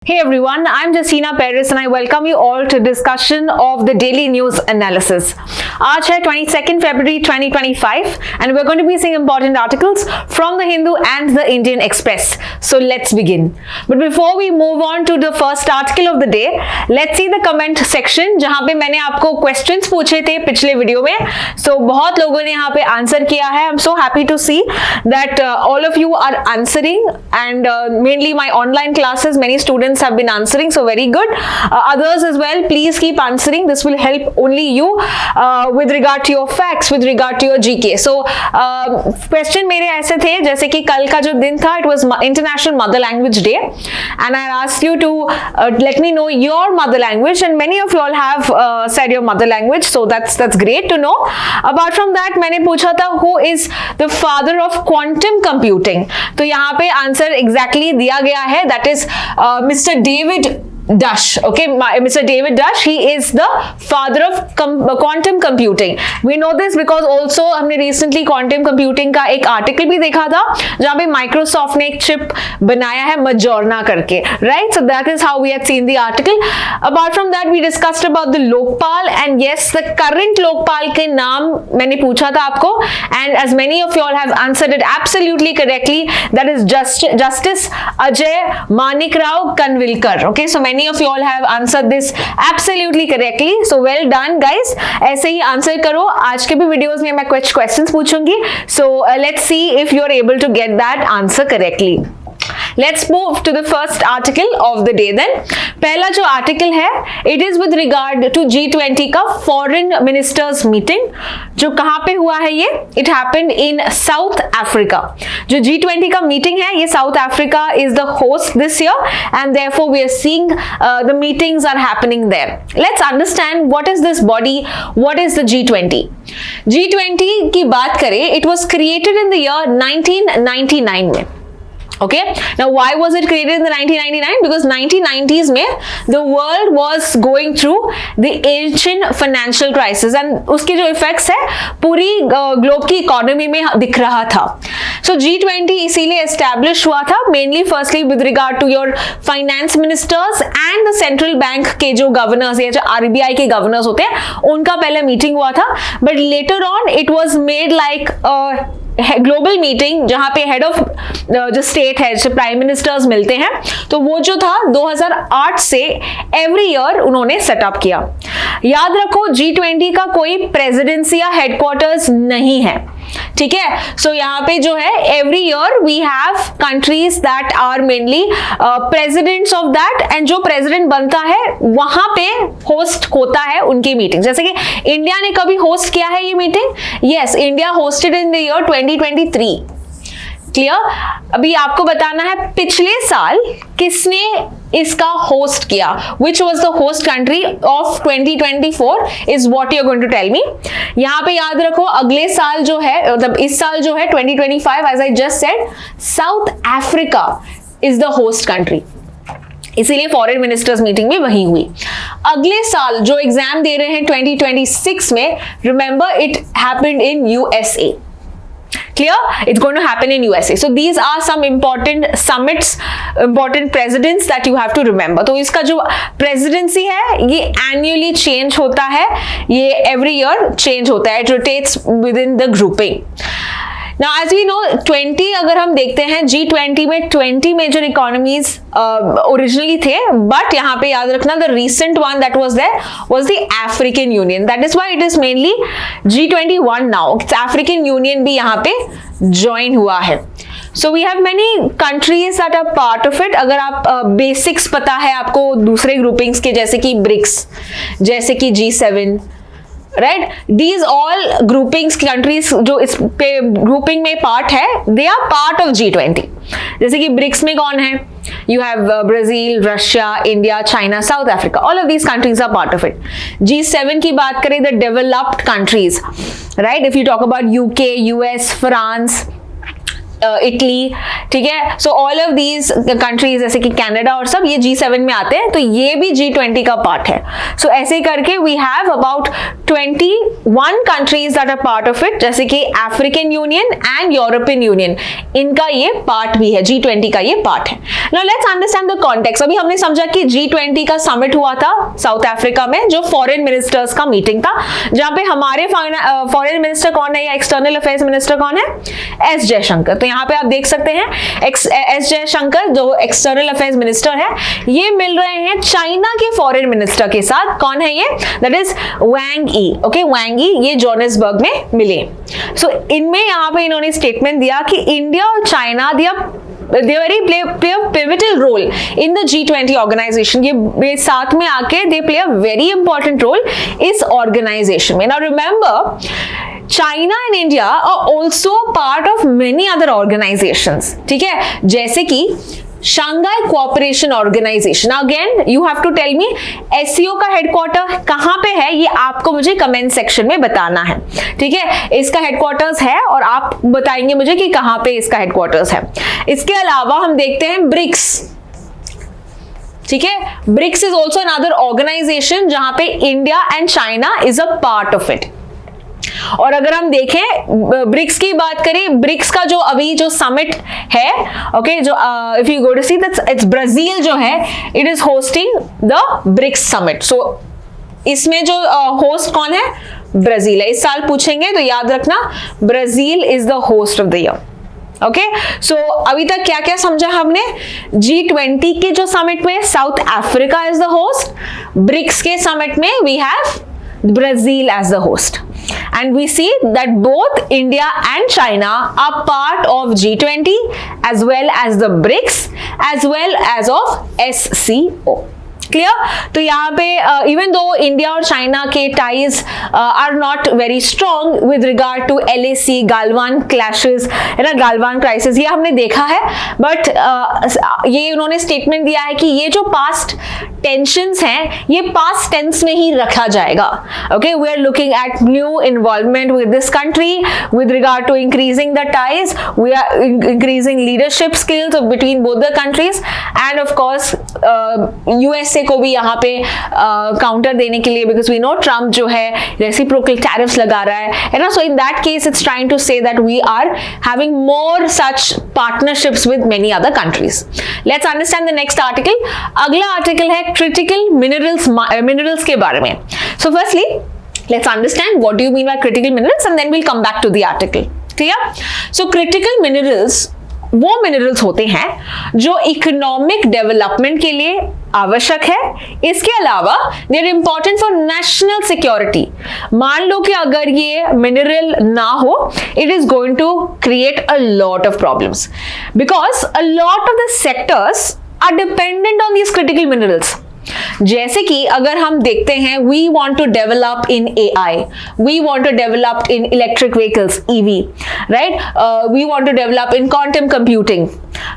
Hey everyone, I'm Jasina Paris and I welcome you all to discussion of the daily news analysis. आज है 22nd February 2025 and we're going to be seeing important articles from the Hindu and the Indian Express. So let's begin. But before we move on to the first article of the day, let's see the comment section जहां पे मैंने आपको questions पूछे थे पिछले video में. So बहुत लोगों ने यहाँ पे आंसर किया है. I'm so happy to see that all of you are answering and mainly my online classes, many students have been answering, so very good. Others as well, please keep answering. This will help only you with regard to your facts, with regard to your GK. So question मेरे ऐसे थे जैसे कि कल का जो दिन था, it was International Mother Language Day and I asked you to let me know your mother language and many of you all have said your mother language, so that's great to know. Apart from that मैंने पूछा था who is the father of quantum computing, तो यहाँ पे answer exactly दिया गया है, that is Mr. David Dush. Okay, Mr. David Dush, he is the father of quantum computing. We know this because also हमने recently quantum computing का एक article भी देखा था जहाँ पे Microsoft ने एक chip बनाया है Majorna करके, right? So that is how we had seen the article. Apart from that, we discussed about the Lokpal and yes, the current Lokpal के नाम मैंने पूछा था आपको and as many of you all have answered it absolutely correctly, that is Justice Ajay Manik Rao Kanvilkar. Okay, so many of you all have answered this absolutely correctly, so well done guys. ऐसे ही answer करो. आज के भी videos में मैं कुछ questions पूछूंगी, so let's see if you are able to get that answer correctly. Let's move to the first article of the day then. पहला जो आर्टिकल है, it is with regard to G20 का foreign ministers meeting. जो कहाँ पे हुआ है ये? It happened in South Africa. जो G20 का meeting है, ये South Africa is the host this year and therefore we are seeing the meetings are happening there. Let's understand what is this body, what is the G20. G20 की बात करें, it was created in the year 1999 में. Okay, now why was it created in the 1999? Because 1990s में the world was going through the Asian financial crisis and उसके जो effects है पूरी globe की economy में दिख रहा था. So G20 इसीलिए establish हुआ था mainly firstly with regard to your finance ministers and the central bank के जो governors या जो RBI के governors होते हैं उनका पहले meeting हुआ था, but later on it was made like a global meeting जहां पे हेड ऑफ जो स्टेट है, जो प्राइम मिनिस्टर्स मिलते हैं, तो वो जो था 2008 से एवरी ईयर उन्होंने सेटअप किया. याद रखो G20 का कोई प्रेसिडेंसी या हेडक्वार्टर्स नहीं है, ठीक है. सो यहाँ पे जो है every year we have countries that are mainly presidents of that and जो प्रेसिडेंट बनता है वहां पे होस्ट होता है उनकी मीटिंग. जैसे कि इंडिया ने कभी होस्ट किया है ये meeting? Yes, India hosted in the year 2023. Clear? अभी आपको बताना है पिछले साल किसने इसका होस्ट किया, which was the host country of 2024 is what you're going to tell me. यहाँ पे याद रखो अगले साल जो है, मतलब इस साल जो है 2025, as I just said, South Africa is the host country. इसीलिए फॉरेन मिनिस्टर्स मीटिंग भी वही हुई. अगले साल जो एग्जाम दे रहे हैं 2026 में, remember it happened in USA. Clear? It's going to happen in USA. So these are some important summits, important presidents that you have to remember. तो इसका जो presidency है ये annually change होता है, ये every year change होता है. It rotates within the grouping. Now as we know 20 अगर हम देखते हैं G20 में 20 major economies originally थे, but यहाँ पे याद रखना the recent one that was there was the African Union. That is why it is mainly G21 now. African Union भी यहाँ पे join हुआ है. So we have many countries that are part of it. अगर आप basics पता है आपको दूसरे groupings के, जैसे कि BRICS, जैसे कि G7, right, these all groupings countries जो इस पे ग्रुपिंग में पार्ट है, they are part of G20. जैसे कि ब्रिक्स में कौन है? You have Brazil, Russia, India, China, South Africa, all of these countries are part of it. G7 की बात करें, the developed countries, right, if you talk about UK, US, France, Italy, ठीक है। So all of these countries जैसे कि Canada और सब ये G7 में आते हैं, तो ये भी G20 का पार्ट है। सो ऐसे करके we have about 21 countries that are part of it, जैसे कि African Union and European Union, इनका ये पार्ट भी है, G20 का ये पार्ट है। Now let's understand the context. अभी हमने समझा कि G20 का समिट हुआ था साउथ अफ्रीका में, जो फॉरेन मिनिस्टर्स का मीटिंग था, जहां पे हमारे फॉरेन मिनिस्टर कौन है या एक्सटर्नल अफेयर्स मिनिस्टर कौन है? एस जयशंकर। तो यहाँ पे आप देख सकते हैं एस जयशंकर जो एक्सटर्नल अफेयर्स मिनिस्टर है, ये मिल रहे हैं चाइना के फॉरेन मिनिस्टर के साथ। कौन है ये? That is Wang Yi. Okay, Wang Yi ये जोहान्सबर्ग में मिले। सो इनमें यहाँ पे इन्होंने स्टेटमेंट दिया कि इंडिया और China play a pivotal role in the G20 organization. ये साथ में आके they play a very important role इस organization में. Now remember, China and India are also part of many other organizations. ठीक है, जैसे कि Shanghai Cooperation Organization. Now again, you have to tell me SCO का हेडक्वार्टर कहाँ पे है, ये आपको मुझे कमेंट सेक्शन में बताना है। ठीक है, इसका हेडक्वार्टर्स है और आप बताएंगे मुझे कि कहाँ पे इसका हेडक्वार्टर्स है। इसके अलावा हम देखते हैं ब्रिक्स। ठीक है, BRICS is also another organisation जहां पे India and China is a part of it. और अगर हम देखें ब्रिक्स की बात करें, ब्रिक्स का जो अभी जो समिट है, ओके, जो if you go to see that's it's Brazil जो है, it is hosting the BRICS summit. So इसमें जो होस्ट कौन है? ब्राजील है। इस साल पूछेंगे तो याद रखना, Brazil is the host of the year. Okay, so अभी तक क्या क्या समझा हमने? G20 के जो समिट में South Africa is the host, BRICS के समिट में we have Brazil as the host, and we see that both India and China are part of G20 as well as the BRICS as well as of SCO. Clear? तो यहाँ पे even though India और China के ties are not very strong with regard to LAC, Galwan clashes, है ना, Galwan crisis, ये हमने देखा है, बट ये उन्होंने स्टेटमेंट दिया है कि ये जो पास्ट टेंशंस हैं ये पास्ट टेंस में ही रखा जाएगा. Okay, we are looking at new involvement with this country with regard to increasing the ties, we are increasing leadership skills between both the countries and of course USA को भी यहाँ पे counter देने के लिए, बिकॉज वी नो ट्रम्प जो है reciprocal tariffs लगा रहा है ना. So in that case it's trying to say that we are having more such partnerships with many other countries. Let's understand the next article. अगला आर्टिकल है critical minerals के बारे में. So firstly let's understand what do you mean by critical minerals and then we'll come back to the article. clear? So critical minerals वो minerals होते हैं जो economic development के लिए आवश्यक है. इसके अलावा they are important for national security. मान लो कि अगर ये मिनरल ना हो, it is going to create a lot of problems because a lot of the sectors are dependent on these critical minerals. जैसे कि अगर हम देखते हैं, we want to develop in AI, we want to develop in electric vehicles EV, right, we want to develop in quantum computing.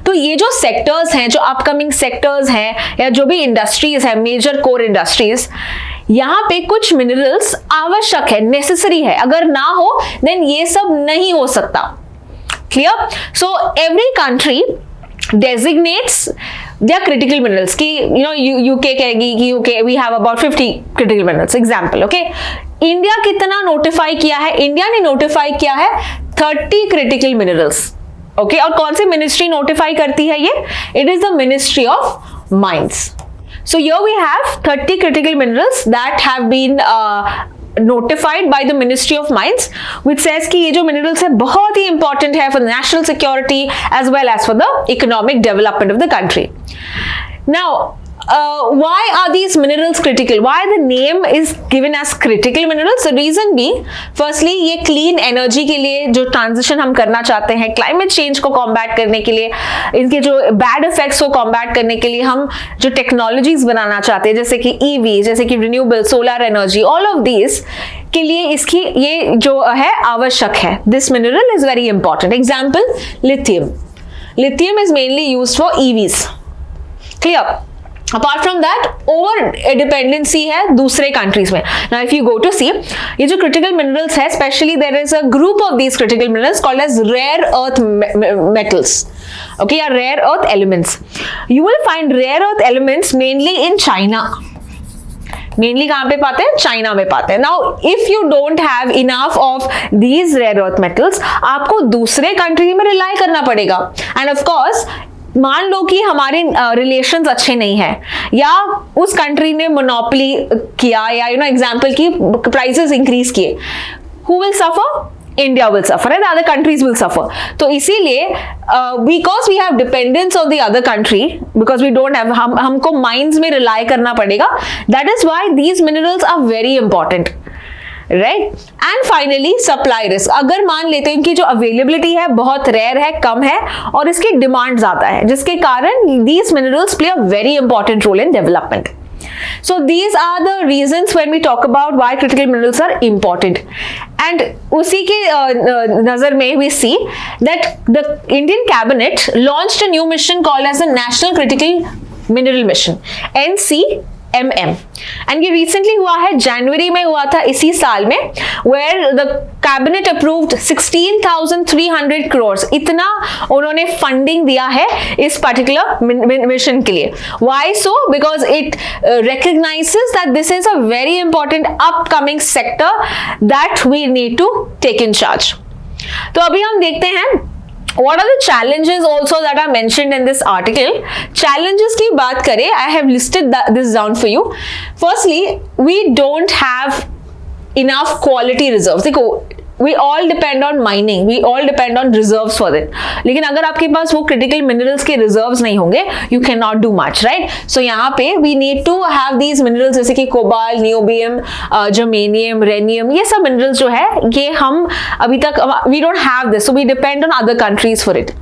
तो ये जो sectors हैं, जो अपकमिंग सेक्टर्स हैं या जो भी इंडस्ट्रीज है, मेजर कोर इंडस्ट्रीज, यहाँ पे कुछ मिनरल्स आवश्यक है, नेसेसरी है. अगर ना हो देन ये सब नहीं हो सकता. Clear? So every country designates their critical minerals कि UK कहेगी कि UK we have about 50 critical minerals example. okay, India कितना नोटिफाई किया है? इंडिया ने नोटिफाई किया है 30 critical minerals. okay, और कौन सी मिनिस्ट्री नोटिफाई करती है ये? It is the ministry of mines. So here we have 30 critical minerals that have been notified by the Ministry of Mines, which says कि ये जो minerals है बहुत ही important है for the national security as well as for the economic development of the country. Now, why are these minerals critical? Why the name is given as critical minerals? The reason being, firstly, ये clean energy के लिए जो transition हम करना चाहते हैं, climate change को combat करने के लिए, इनके जो bad effects को combat करने के लिए हम जो technologies बनाना चाहते हैं, जैसे कि EV, जैसे कि renewable, solar energy, all of these के लिए इसकी ये जो है आवश्यक है. This mineral is very important. Example, lithium. Lithium is mainly used for EVs. Clear? Apart from that over dependency है दूसरे कंट्रीज में. Now if you go to see, ये जो क्रिटिकल मिनरल्स है, specially there is a group of these critical minerals called as rare earth metals, okay, या rare earth elements. You will find rare earth elements mainly in China. Mainly कहां पे पाते हैं? China में पाते हैं. Now if you don't have enough of these rare earth metals, आपको दूसरे कंट्री में रिलाई करना पड़ेगा. एंड ऑफ कोर्स मान लो कि हमारे रिलेशंस अच्छे नहीं है, या उस कंट्री ने मोनोपोली किया, या एग्जांपल की प्राइसेस इंक्रीज किए, who will suffer? India will suffer and other countries will suffer. तो इसीलिए because we have dependence on the other country, because we don't have, हमको mines में rely करना पड़ेगा. That is why these minerals are very important, right? And finally supply risk. अगर मान लेते हैं इनकी जो availability है बहुत rare है, कम है, और इसकी demand ज़्यादा है, जिसके कारण these minerals play a very important role in development. So these are the reasons when we talk about why critical minerals are important. And उसी के नजर में we see that the Indian cabinet launched a new mission called as the National Critical Mineral Mission, NCMM. And ये recently हुआ है, जनवरी में हुआ था इसी साल में, where the cabinet approved 16,300 crores. इतना उन्होंने फंडिंग दिया है इस पर्टिकुलर मिशन के लिए. Why so? Because it recognizes that this is a very important upcoming sector that we need to take in charge. तो अभी हम देखते हैं what are the challenges also that are mentioned in this article. Challenges की बात करें, I have listed this down for you. Firstly, we don't have enough quality reserves. देखो, we all depend on mining, we all depend on reserves for it. लेकिन अगर आपके पास वो critical minerals के reserves नहीं होंगे, you cannot do much, right? So यहाँ पे we need to have these minerals जैसे कि cobalt, niobium, germanium, rhenium, ये सब minerals जो है, ये हम अभी तक we don't have this, so we depend on other countries for it.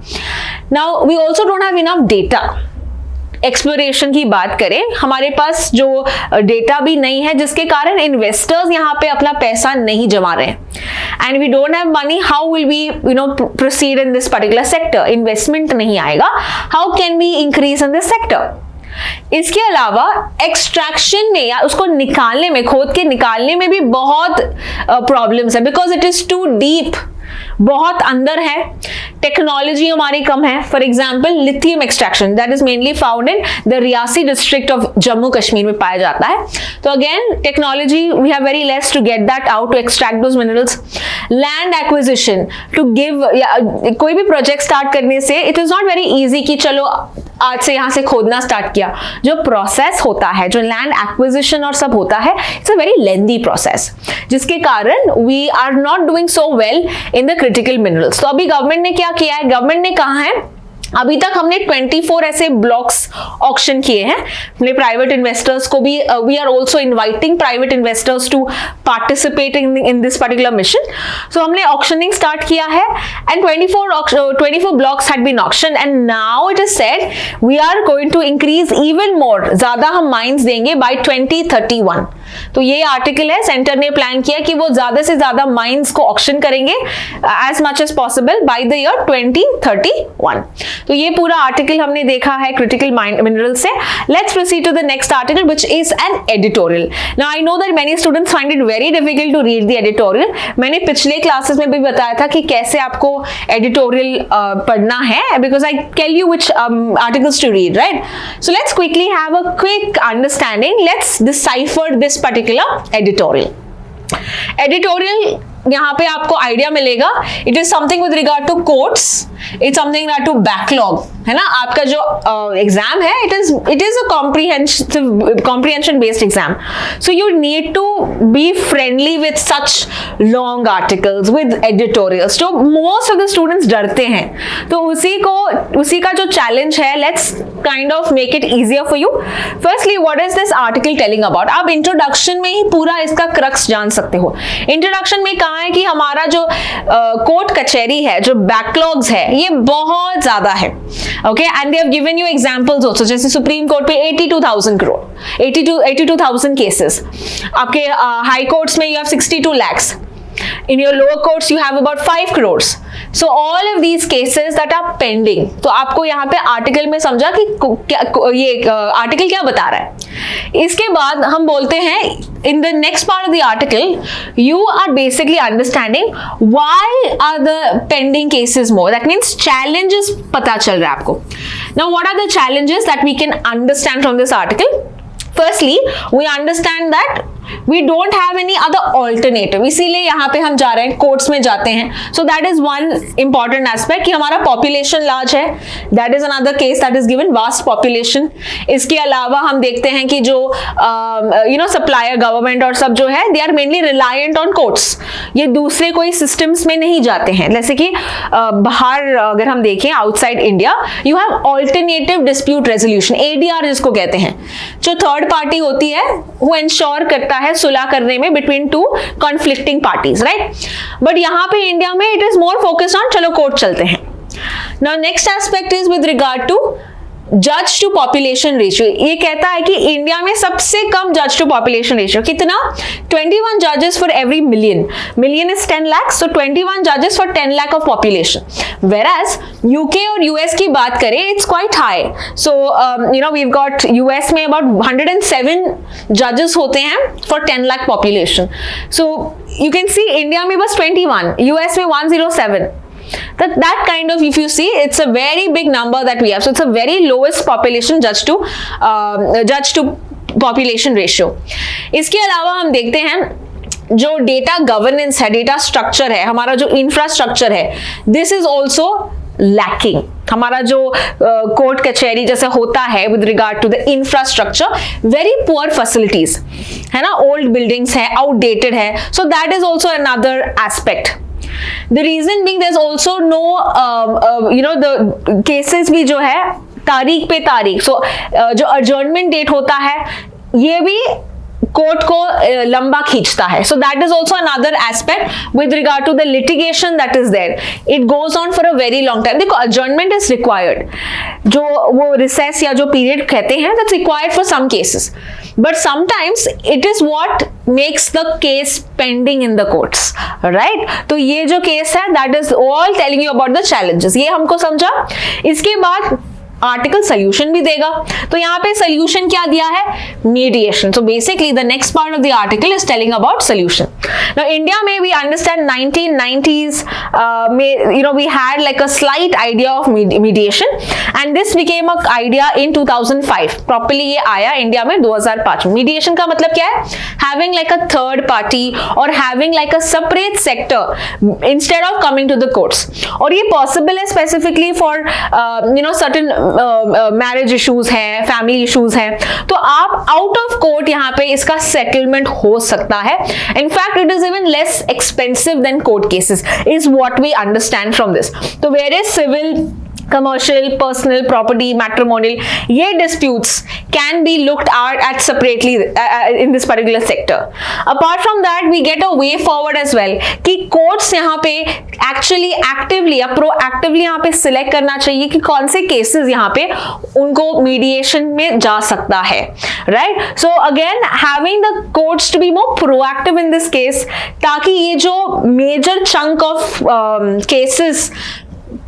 Now we also don't have enough data. Exploration की बात करें, हमारे पास जो डेटा भी नहीं है, जिसके कारण इन्वेस्टर्स यहाँ पे अपना पैसा नहीं जमा रहे हैं. And we don't have money, how will we proceed in this particular sector? Investment नहीं आएगा, how can we increase in this sector? इसके अलावा एक्सट्रैक्शन में या उसको निकालने में, खोद के निकालने में भी बहुत प्रॉब्लम्स है, because it is too deep, बहुत अंदर है. टेक्नोलॉजी हमारी कम है. For example lithium extraction, that is mainly found in the Reasi district of Jammu Kashmir में पाया जाता है. तो again technology, we have very less to get that out, to extract those minerals. Land acquisition to give, कोई भी प्रोजेक्ट स्टार्ट करने से it is not very easy कि चलो आज से यहाँ से खोदना स्टार्ट किया. जो प्रोसेस होता है, जो लैंड एक्विजिशन और सब होता है, it's a very lengthy process, जिसके कारण we are not doing so well in the critical minerals. तो अभी गवर्नमेंट ने क्या किया है? गवर्नमेंट ने कहा है, अभी तक हमने 24 ऐसे ब्लॉक्स ऑक्शन किए हैं अपने प्राइवेट इन्वेस्टर्स को भी. We are also inviting private investors to participate in this particular mission. So हमने ऑक्शनिंग स्टार्ट किया है and 24 blocks had been auction and now it is said we are going to increase even more. ज्यादा हम mines देंगे bye 2031. तो ये article है, centre ने प्लान किया कि वो ज्यादा से ज्यादा माइंस को ऑक्शन करेंगे as much as possible by the year 2031. तो ये पूरा आर्टिकल हमने देखा है क्रिटिकल मिनरल से. Let's proceed to the next article which is an editorial. Now I know that many students find it very difficult to read the editorial. मैंने पिछले classes में भी बताया था कि कैसे आपको एडिटोरियल पढ़ना है, because I tell you which articles to read, right? So let's quickly have a quick understanding. Let's decipher this particular editorial. Editorial यहाँ पे आपको आइडिया मिलेगा. It is something with regard to courts, it's something regard to backlog, है ना? आपका जो exam है, it is a comprehension based exam. So you need to be friendly with such long articles with editorials. तो most of the students डरते हैं, तो उसी का जो चैलेंज है, let's kind of make it easier for you. Firstly, what is this article telling about? आप introduction में ही पूरा इसका क्रक्स जान सकते हो. इंट्रोडक्शन में है कि हमारा जो कोर्ट कचहरी है, जो बैकलॉग्स है, ये बहुत ज्यादा है. Okay, and they have given you examples also. जैसे सुप्रीम कोर्ट पे 82,000 करोड़, 82,000 केसेस. आपके हाई कोर्ट्स में you have 62 lakhs. In your lower courts you have about 5 crores. So all of these cases that are pending. तो आपको यहाँ पे article में समझा कि ये आर्टिकल क्या बता रहा है. इसके बाद हम बोलते हैं in the next part of the article you are basically understanding why are the pending cases more. That means challenges पता चल रहा है आपको. Now what are the challenges that we can understand from this article? Firstly, we understand that we don't have any other alternative. इसीलिए यहाँ पे हम जा रहे हैं, कोर्ट्स में जाते हैं. So that is one important aspect कि हमारा population large है. That is another case that is given, vast population. इसके अलावा हम देखते हैं कि जो supplier government और सब जो है, they are mainly reliant on courts. ये दूसरे कोई systems में नहीं जाते हैं. जैसे कि बाहर अगर हम देखें outside India, you have alternative dispute resolution, ADR जिसको कहते हैं, जो थर्ड पार्टी होती है, वो इंश्योर करता है सुलह करने में between two conflicting parties, right. But यहाँ पे इंडिया में it is more focused on चलो कोर्ट चलते हैं. Now next aspect is with regard to जज टू पॉपुलेशन रेशियो. ये कहता है कि इंडिया में सबसे कम जज टू पॉपुलेशन रेशियो कितना, 21 जजेस for every million. Million is 10 lakh, so 21 जजेस for 10 lakh of population. Whereas UK और यूएस की बात करें, it's quite high. So we have got US में अबाउट 107 जजेस होते हैं for 10 lakh population. So you can see India में बस 21, यूएस में 107. That kind of, if you see, it's a very big number that we have. So it's a very lowest population judge to population ratio. इसके अलावा हम देखते हैं जो data governance है, डेटा स्ट्रक्चर है, हमारा जो इंफ्रास्ट्रक्चर है, दिस इज ऑल्सो लैकिंग. हमारा जो कोर्ट कचहरी जैसे होता है with regard to the infrastructure, very poor facilities है ना, ओल्ड बिल्डिंग्स है, आउटडेटेड है. So that is also another aspect. The reason being there's also no the cases भी जो है तारीख पे तारीख, so जो adjournment date होता है ये भी कोर्ट को लंबा खींचता है. So that is also another aspect with regard to the litigation that is there. It goes on for a very long time. देखो अडजर्नमेंट इज रिक्वायर्ड, जो वो रिसेस या जो पीरियड कहते हैं, that's required for some cases, but sometimes it is what makes the case pending in the courts, right. तो ये जो केस है that is all telling you about the challenges. ये हमको समझा. इसके बाद आर्टिकल सोल्यूशन भी देगा. तो यहाँ पे सोल्यूशन क्या दिया है, mediation. So basically the next part of the article is telling about solution. Now India में वी अंडरस्टैंड 1990s में we had like a slight idea of mediation and this became a idea in 2005. properly ये आया India में 2005. Mediation का मतलब क्या है, having like a third party or having like a separate sector instead of coming to the courts. और ये possible है specifically for certain marriage issues है, फैमिली इश्यूज है, तो आप आउट ऑफ कोर्ट यहाँ पे इसका सेटलमेंट हो सकता है. In fact it is even less expensive than court cases is what we understand from this. तो where is civil, commercial, personal, property, matrimonial, ये disputes can be looked at separately in this particular sector. Apart from that, we get a way forward as well कि courts यहाँ पे actually actively या proactively यहाँ पे select करना चाहिए कि कौन से cases यहाँ पे उनको mediation में जा सकता है, right? So again, having the courts to be more proactive in this case, ताकि ये जो major chunk of cases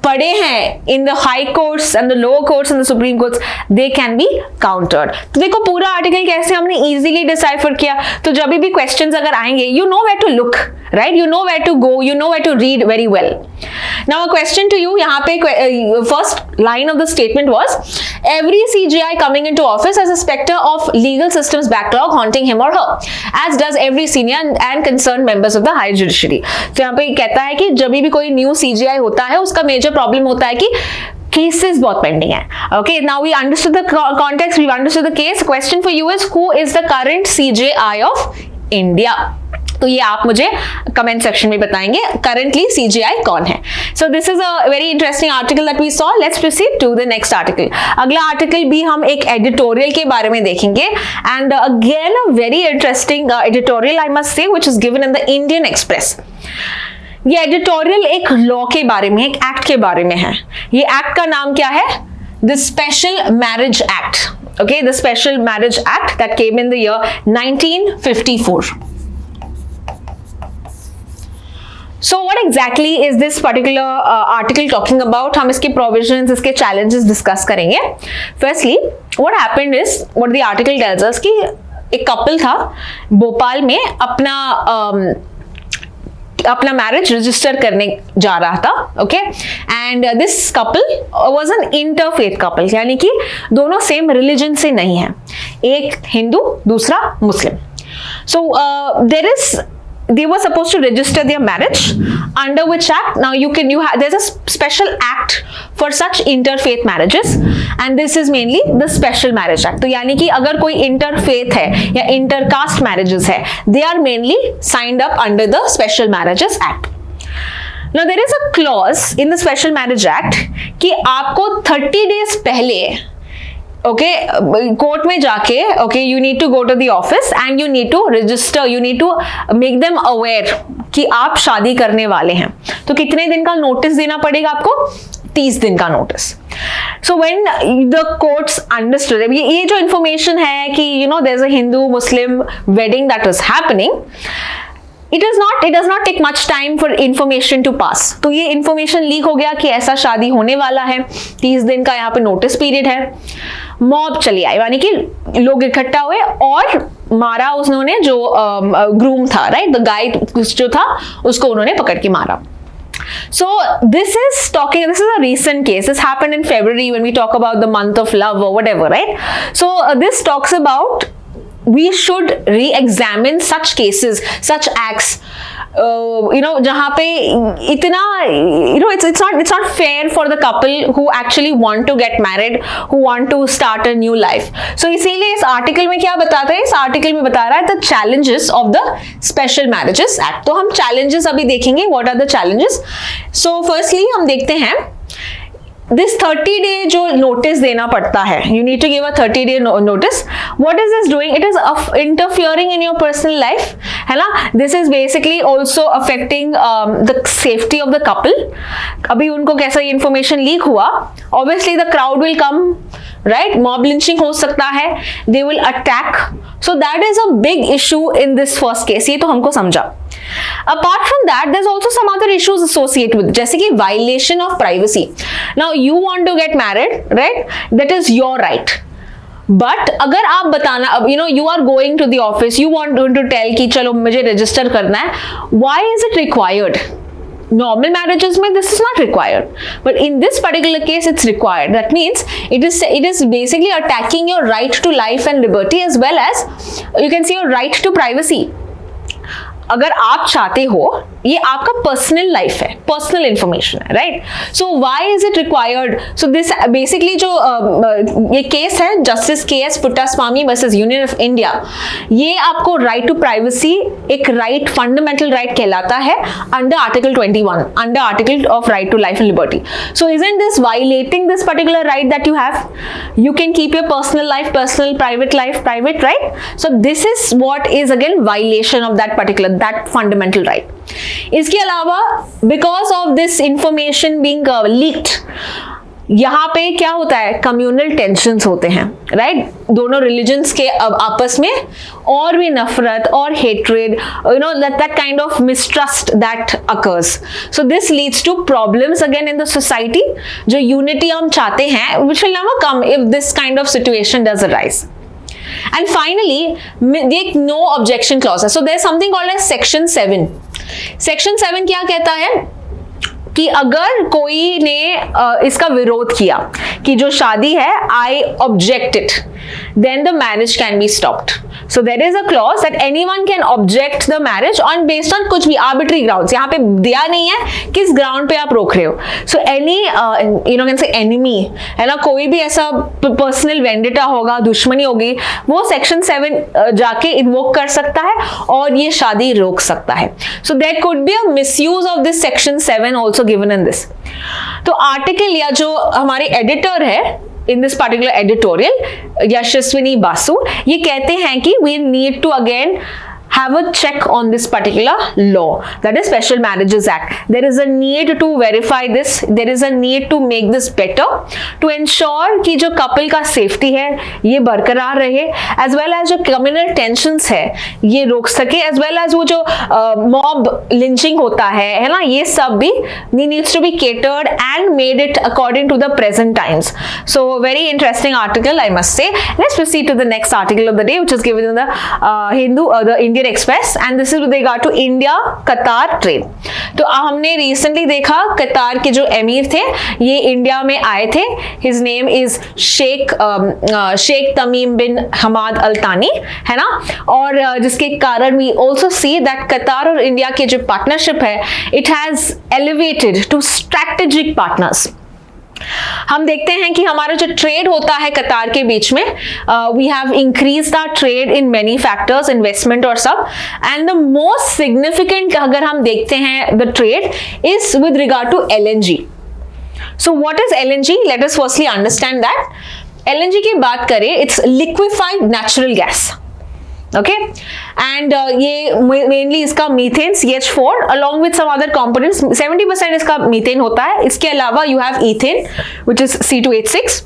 पड़े हैं in the high courts and the lower courts and the supreme courts, they can be countered. तो देखो पूरा article कैसे हमने इजीली डिसाइफर किया. तो जब भी क्वेश्चंस अगर आएंगे, you know where to look, right, you know where to go, you know where to read very well. Now a question to you. यहाँ पे first line of the statement was, every CJI coming into office has a specter of legal systems backlog haunting him or her, as does every senior and concerned members of the higher judiciary. तो यहाँ पे कहता है कि जब भी कोई new CJI होता है, उसका मेजर प्रॉब्लम होता है कि cases बहुत पेंडिंग है. Okay, now we understood the context, we understood the case. Question for you is, who is the current CJI of India? तो ये आप मुझे कमेंट सेक्शन में बताएंगे करंटली सीजीआई कौन है. So this is a very interesting article that we saw. Let's proceed to the next article. अगला article भी हम एक एडिटोरियल के बारे में देखेंगे and again a very interesting editorial I must say which is given in the Indian Express. ये editorial एक लॉ के बारे में, एक एक्ट के बारे में है. ये एक्ट का नाम क्या है, the special marriage act. Okay, the special marriage act that came in the year 1954. So what exactly is this particular article talking about? हम इसके provisions, इसके challenges discuss करेंगे. Firstly, what happened is, what the article tells us कि एक couple था भोपाल में अपना marriage register करने जा रहा था. Okay, and this couple was an interfaith couple, यानी कि दोनों सेम रिलीजन से नहीं है, एक हिंदू दूसरा मुस्लिम. सो they were supposed to register their marriage, under which act now there's a special act for such interfaith marriages, and this is mainly the special marriage act. तो यानी कि अगर कोई interfaith है या intercaste marriages है, they are mainly signed up under the special marriages act. Now there is a clause in the special marriage act कि आपको 30 days पहले कोर्ट में जाके you need to go to the office and you need to register, you need to make them aware कि आप शादी करने वाले हैं. तो कितने दिन का नोटिस देना पड़ेगा आपको? 30 दिन का notice. So when the courts understood, ये जो इंफॉर्मेशन है कि there is a Hindu Muslim wedding that is happening, it does not take much time for information to pass. तो ये इंफॉर्मेशन लीक हो गया कि ऐसा शादी होने वाला है, 30 दिन का यहाँ पे नोटिस पीरियड है. मॉब चली आई, यानी कि लोग इकट्ठा हुए और मारा उन्होंने जो ग्रूम था, राइट, द गाय जो था उसको उन्होंने पकड़ के मारा. So this is a recent case. This happened in February when we talk about the month of love or whatever, right? So this talks about we should re-examine such cases, such acts, जहाँ पे इतना, it's not fair for the couple who actually want to get married, who want to start a new life. So इसीलिए इस article में क्या बताता है? इस आर्टिकल में बता रहा है the challenges of the Special Marriages Act. तो हम challenges अभी देखेंगे. What are the challenges? So firstly हम देखते हैं this 30 day जो notice देना पड़ता है, you need to give a 30 day notice. What is this doing? It is interfering in your personal life, है ना? This is basically also affecting the safety of the couple. अभी उनको कैसा ये information leak हुआ, obviously the crowd will come, right? Mob lynching हो सकता है, they will attack. So that is a big issue in this first case. ये तो हमको समझा. Apart from that, there's also some other issues associated with, जैसे कि violation of privacy. Now you want to get married, right? That is your right. But अगर आप बताना, you are going to the office, you want to tell कि चलो मुझे register करना है, why is it required? Normal marriages में this is not required, but in this particular case it's required. That means it is basically attacking your right to life and liberty, as well as you can say your right to privacy. अगर आप चाहते हो, ये आपका personal life है, personal information है, right? So why is it required? So this basically जो ये केस है justice K S. Puttaswamy versus union of India, ये आपको राइट टू प्राइवेसी एक राइट, फंडामेंटल राइट कहलाता है under article 21, under article of right to life and liberty. So isn't this violating this particular right that you have? You can keep your personal life personal, private life private, right? So this is what is again violation of that fundamental right. इसके अलावा because of this information being leaked, यहाँ पे क्या होता है? Communal tensions होते हैं, right? दोनों रिलीजन्स के आपस में और भी नफरत और hatred, that kind of mistrust that occurs. So this leads to problems again in the society. जो unity हम चाहते हैं, which will never come if this kind of situation does arise. And finally, the no objection clause. So there's something called as Section 7. Section 7 क्या कहता है कि अगर कोई ने इसका विरोध किया कि जो शादी है, I object it, then the marriage can be stopped. So there is a clause that anyone can object the marriage on based on कुछ भी arbitrary grounds. यहाँ पे दिया नहीं है किस ground पे आप रोक रहे हो. So any can say enemy, है ना, कोई भी ऐसा personal vendetta होगा, दुश्मनी होगी, वो Section 7 जाके invoke कर सकता है और ये शादी रोक सकता है. So there could be a misuse of this Section 7 also given in this. तो आर्टिकल या जो हमारे एडिटर है in this particular editorial, यशस्विनी बासु, ये कहते हैं कि we need to again have a check on this particular law, that is Special Marriages Act. There is a need to verify this, there is a need to make this better to ensure कि जो couple का safety है ये बरकरार रहे, as well as जो communal tensions है ये रोक सके, as well as वो जो mob lynching होता है ना, ये सब भी needs to be catered and made it according to the present times. So very interesting article, I must say. Let's proceed to the next article of the day, which is given in the Hindu, the Indian Express, and this is with regard to India Qatar trade. तो हमने recently देखा कतार के जो एमीर थे ये India में आए थे. His name is Sheikh Tamim बिन हमाद अल तानी, है ना, और जिसके कारण we also see that कतार और इंडिया के जो पार्टनरशिप है it has elevated to strategic partners. हम देखते हैं कि हमारा जो ट्रेड होता है कतार के बीच में, we have increased our trade in many factors, investment और सब, एंड द मोस्ट सिग्निफिकेंट अगर हम देखते हैं the trade is with regard to LNG. So what is LNG? Let us firstly understand that. LNG की बात करें, it's liquefied natural gas. Okay, and ये mainly इसका methane CH4 along with some other components, 70% इसका methane होता है. इसके अलावा you have ethane which is C2H6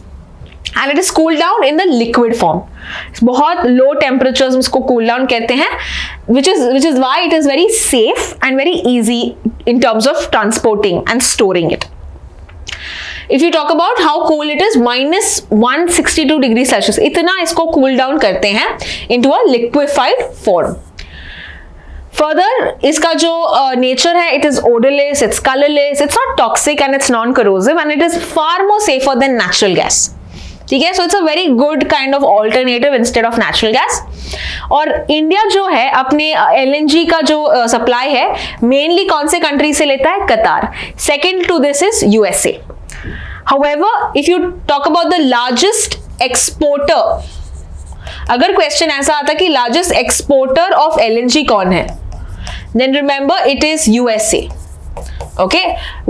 and it is cooled down in the liquid form. बहुत low temperatures में इसको cool down कहते हैं, which is why it is very safe and very easy in terms of transporting and storing it. If you talk about how cool it is, -162 degree Celsius, इतना इसको cool down करते हैं into a liquefied form. Further, इसका जो nature है, it is odorless, it's colorless, it's not toxic and it's non-corrosive and it is far more safer than natural gas. ठीक है, so it's a very good kind of alternative instead of natural gas. और India जो है अपने LNG का जो supply है mainly कौन से कंट्री से लेता है? Qatar. Second to this is USA. However, if you talk about the largest exporter, अगर क्वेश्चन ऐसा आता कि लार्जेस्ट एक्सपोर्टर ऑफ LNG कौन है, then remember it is USA. Okay,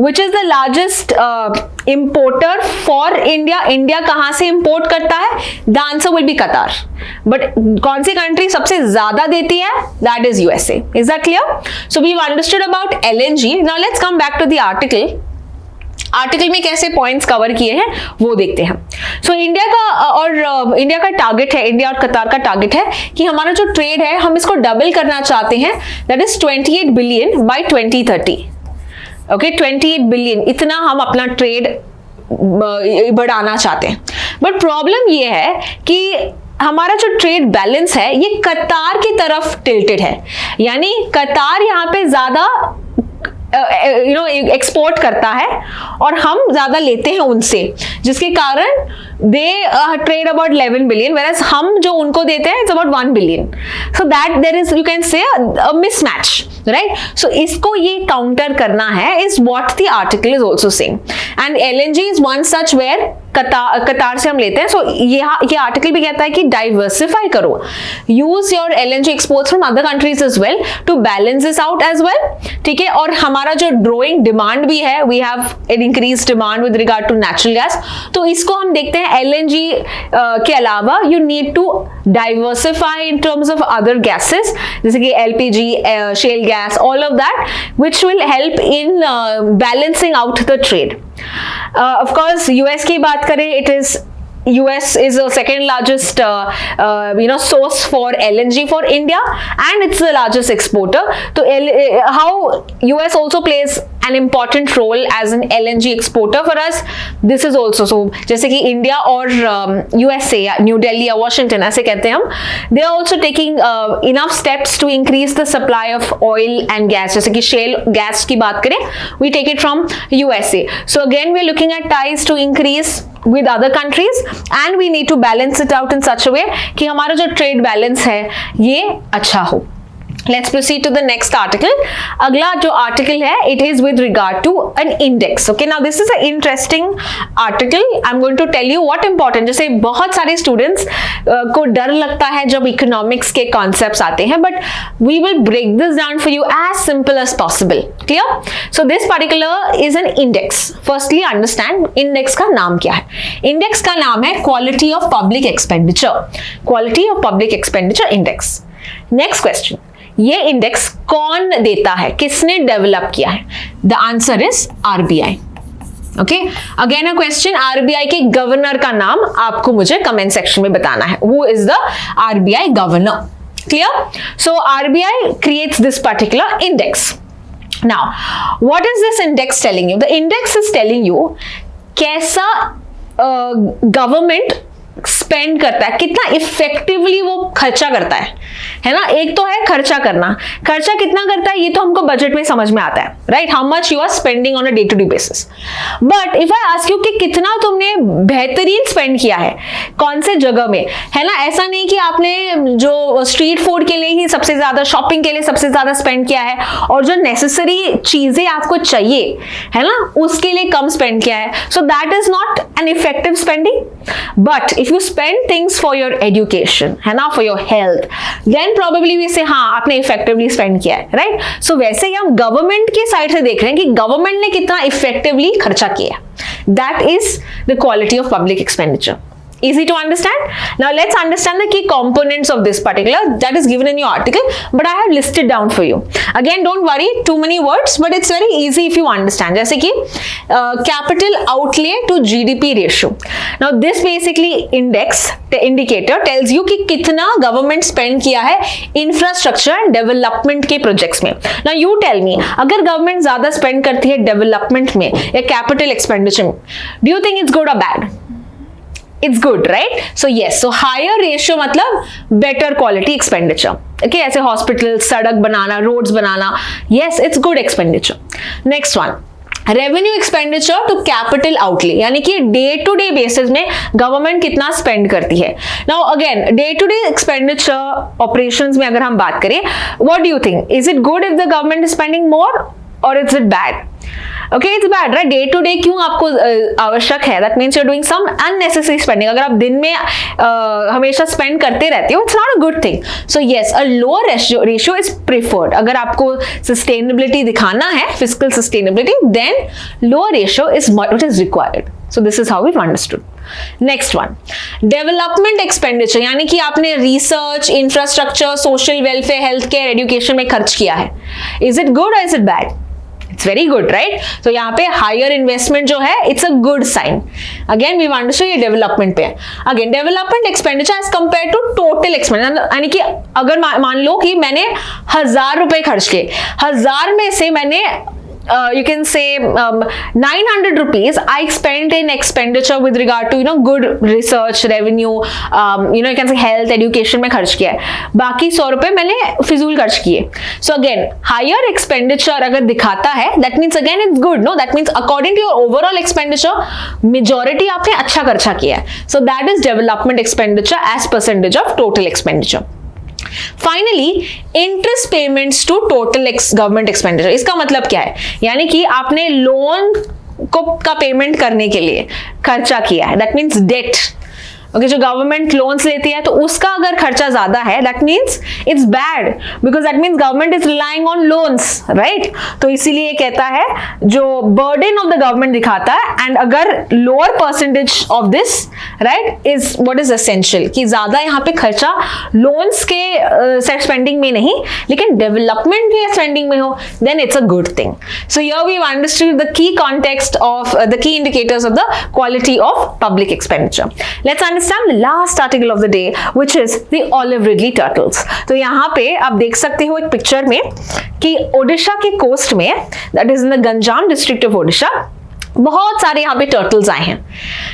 which is the largest importer for India? India कहाँ से import करता है? The answer will be Qatar. But कौन सी कंट्री सबसे ज्यादा देती है? That is USA. Is that clear? So we've understood about LNG. Now let's come back to the article. Article में कैसे पॉइंट्स कवर किए हैं वो देखते हैं. सो इंडिया का टारगेट है, इंडिया और कतार का टारगेट है कि हमारा जो ट्रेड है हम इसको डबल करना चाहते हैं, that is 28 billion bye 2030. Okay, 28 billion, इतना हम अपना ट्रेड बढ़ाना चाहते हैं. बट प्रॉब्लम ये है कि हमारा जो ट्रेड बैलेंस है ये कतार की तरफ टिल्टेड है, यानी कतार यहाँ पे ज्यादा एक्सपोर्ट करता है और हम ज्यादा लेते हैं उनसे, जिसके कारण they trade about 11 billion, whereas हम जो उनको देते हैं it's about 1 billion. So that there is, you can say a mismatch, right? सो इसको ये काउंटर करना है, is what the article is also saying. And LNG is one such where Qatar से हम लेते हैं. सो ये आर्टिकल भी कहता है कि डाइवर्सिफाई करो, use your LNG exports from other countries as well to balance this out as well. ठीक है, और हमारा जो ग्रोइंग डिमांड भी है, we have an increase demand with regard to natural gas, तो इसको हम देखते हैं LNG के अलावा you need to diversify in terms of other gases, जैसे कि LPG, shale gas, all of that which will help in balancing out the trade. Of course, US की बात करें, it is US is the second largest source for LNG for India and it's the largest exporter. So how US also plays an important role as an LNG exporter for us. This is also so, जैसे कि India और USA या new Delhi या Washington ऐसे कहते हैं हम, they are also taking enough steps to increase the supply of oil and gas. जैसे कि शेल गैस की बात करें, we take it from USA. So again we are looking at ties to increase with other countries and we need to balance it out in such a way कि हमारा जो trade balance है ये अच्छा हो. Let's proceed to the next article. अगला जो article है, it is with regard to an index. Okay, now this is an interesting article. I'm going to tell you what important. जैसे बहुत सारे students को डर लगता है जब economics के concepts आते हैं, but we will break this down for you as simple as possible. Clear? So this particular is an index. Firstly, understand index का नाम क्या है. Index का नाम है Quality of Public Expenditure. Quality of Public Expenditure Index. Next question. ये index कौन देता है, किसने डेवलप किया है? The answer is RBI. Okay, again a question, RBI के गवर्नर का नाम आपको मुझे कमेंट सेक्शन में बताना है। Who is the RBI governor? Clear? So RBI creates this particular index. Now, what is this index telling you? The index is telling you कैसा government spend करता है, कितना इफेक्टिवली वो खर्चा करता है ना। एक तो है खर्चा करना, खर्चा कितना करता है ये तो हमको बजट में समझ में आता है, right? How much you are spending on a day to day basis. But if I ask you कि कितना तुमने बेहतरीन स्पेंड किया है, कौन से जगह में, है ना। ऐसा नहीं कि आपने जो स्ट्रीट फूड के लिए ही सबसे ज्यादा, शॉपिंग के लिए सबसे ज्यादा स्पेंड किया है और जो नेसेसरी चीजें आपको चाहिए, है ना, उसके लिए कम स्पेंड किया है। So that is not an effective spending. But if you spend things for your education, है ना, for your health, then probably we say हाँ आपने effectively spend किया है, right? So वैसे ही हम गवर्नमेंट के साइड से देख रहे हैं कि गवर्नमेंट ने कितना effectively खर्चा किया है। That is the quality of public expenditure. Easy to understand? Now let's understand the key components of this particular that is given in your article, but I have listed down for you. Again, don't worry, too many words, but it's very easy if you understand. जैसे कि capital outlay to GDP ratio. Now this basically indicator tells you कि कितना government spend किया है infrastructure and development के projects में. Now you tell me, अगर government ज़्यादा spend करती है development में या capital expenditure में, do you think it's good or bad? It's good, right? So yes, so higher ratio मतलब better quality expenditure. Okay, ऐसे hospitals, सड़क बनाना, roads banana, yes, it's good expenditure. Next one, revenue expenditure to capital outlay, यानी कि day to day basis में government कितना spend करती है. Now again, day to day expenditure operations में अगर हम बात करें, what do you think? Is it good if the government is spending more or is it bad? Okay, it's bad, right? Day to day क्यों आपको आवश्यक है? That means you're doing some unnecessary spending. अगर आप दिन में हमेशा spend करते रहते हो, it's not a good thing. So yes, a lower ratio is preferred. अगर आपको sustainability दिखाना है, fiscal sustainability, then lower ratio is what is required. So this is how we've understood. Next one, development expenditure, यानी कि आपने research, infrastructure, social welfare, healthcare, education में खर्च किया है. Is it good or is it bad? It's very good, right? So यहाँ पे higher investment जो है, it's a good sign. Again, we've understood ये development पे है. Again, development expenditure as compared to total expenditure, यानी कि अगर मान लो कि मैंने 1000 रुपए खर्च किए, 1000 में से मैंने you can say 900 rupees I spent in expenditure with regard to good research, revenue, you can say health, education में खर्च किया है, बाकी 100 रुपए मैंने फिजूल खर्च किए. So again, higher expenditure अगर दिखाता है, that means again it's good, no? That means according to your overall expenditure, majority आपने अच्छा खर्चा किया है. So that is development expenditure as percentage of total expenditure. Finally, interest payments to total government expenditure. इसका मतलब क्या है? यानी कि आपने लोन का पेमेंट करने के लिए खर्चा किया है, दैट मीन्स डेट. ओके, जो गवर्नमेंट लोन्स लेती है तो उसका अगर खर्चा ज्यादा है, that means it's bad, because that means government is relying on loans, right? तो इसीलिए कहता है जो बर्डन ऑफ द गवर्नमेंट दिखाता है, एंड अगर lower percentage of this, right, is what is essential, कि ज्यादा यहाँ पे खर्चा लोन्स के सेट स्पेंडिंग में नहीं लेकिन डेवलपमेंट के स्पेंडिंग में हो, then it's a good thing. So here we have understood the key context of the key indicators of the quality of public expenditure. Let's understand the last article of the day, which is the olive ridley turtles. तो यहाँ पे आप देख सकते हो एक picture में कि ओडिशा के कोस्ट में, that is in the Ganjam district of Odisha, बहुत सारे यहाँ पे टर्टल्स आए हैं.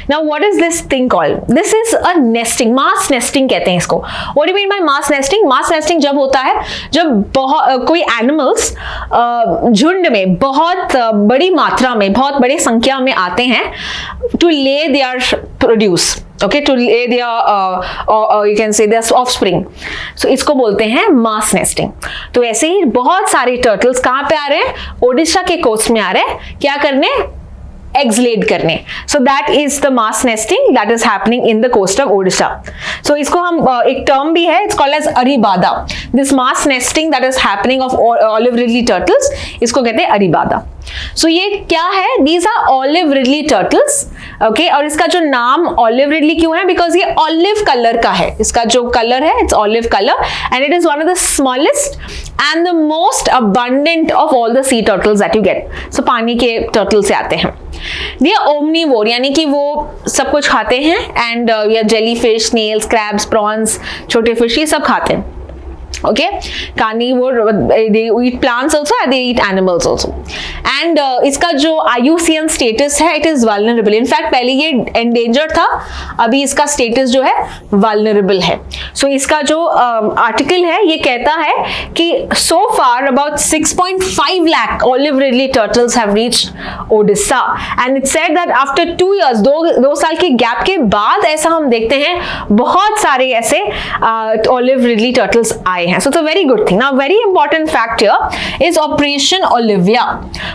Now what is this thing called? This is a nesting, mass nesting कहते हैं इसको. What do you mean by mass nesting? Mass nesting जब होता है जब कोई एनिमल्स झुंड में बहुत बड़ी मात्रा में, बहुत बड़ी संख्या में आते हैं to lay their produce. Okay, to lay their you can say their offspring. So इसको बोलते हैं mass nesting. तो ऐसे ही बहुत सारे टर्टल्स कहाँ पे आ रहे हैं? ओडिशा के कोस्ट में आ रहे हैं. क्या करने? eggs laid करने. So that is the mass nesting that is happening in the coast of Odisha. So इसको हम एक term भी है, it's called as aribada. This mass nesting that is happening of olive ridley turtles, इसको कहते हैं aribada. सो ये क्या है? These are olive ridley turtles, okay. और इसका जो नाम ऑलिव रिडली क्यों है? बिकॉज ये ऑलिव कलर का है, इसका जो कलर है it's olive colour, and it is one of the smallest and the most abundant of all the sea turtles that you get. So पानी के टर्टल से आते हैं। दे आर ओमनीवोर, यानी कि वो सब कुछ खाते हैं, एंड या jelly fish, snails, crabs, prawns, छोटे फिश, ये सब खाते हैं, okay. Carnivore, they eat plants also and they eat animals also. And इसका जो IUCN status है, it is vulnerable. In fact पहले ये endangered था, अभी इसका status जो है vulnerable है. So इसका जो article है ये कहता है कि so far about 6.5 lakh olive ridley turtles have reached Odisha, and it said that after 2 years, दो साल के गैप के बाद ऐसा हम देखते हैं बहुत सारे ऐसे olive ridley turtles आए हैं. So it's a very good thing. Now, very important fact here is Operation Olivia.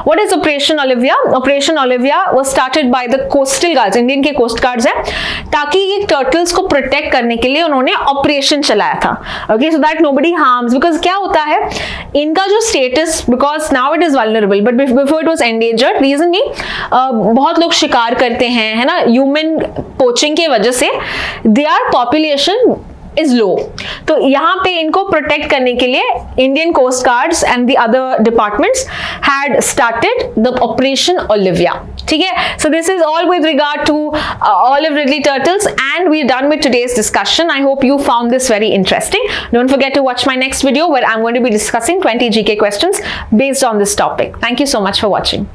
What is Operation Olivia? Operation Olivia was started by the coastal guards. Indian के coast guards हैं, ताकि ये turtles को protect करने के लिए उन्होंने operation चलाया था. Okay, so that nobody harms. Because क्या होता है, इनका जो status, because now it is vulnerable, but before it was endangered. Reason नहीं, बहुत लोग शिकार करते हैं, है ना, human poaching के वजह से their population is low. तो यहाँ पे इनको प्रोटेक्ट करने के लिए Indian coast guards and the other departments had started the operation Olivia. ठीक है, so this is all with regard to olive ridley turtles, and we are done with today's discussion. I hope you found this very interesting. Don't forget to watch my next video where I am going to be discussing 20 GK questions based on this topic. Thank you so much for watching.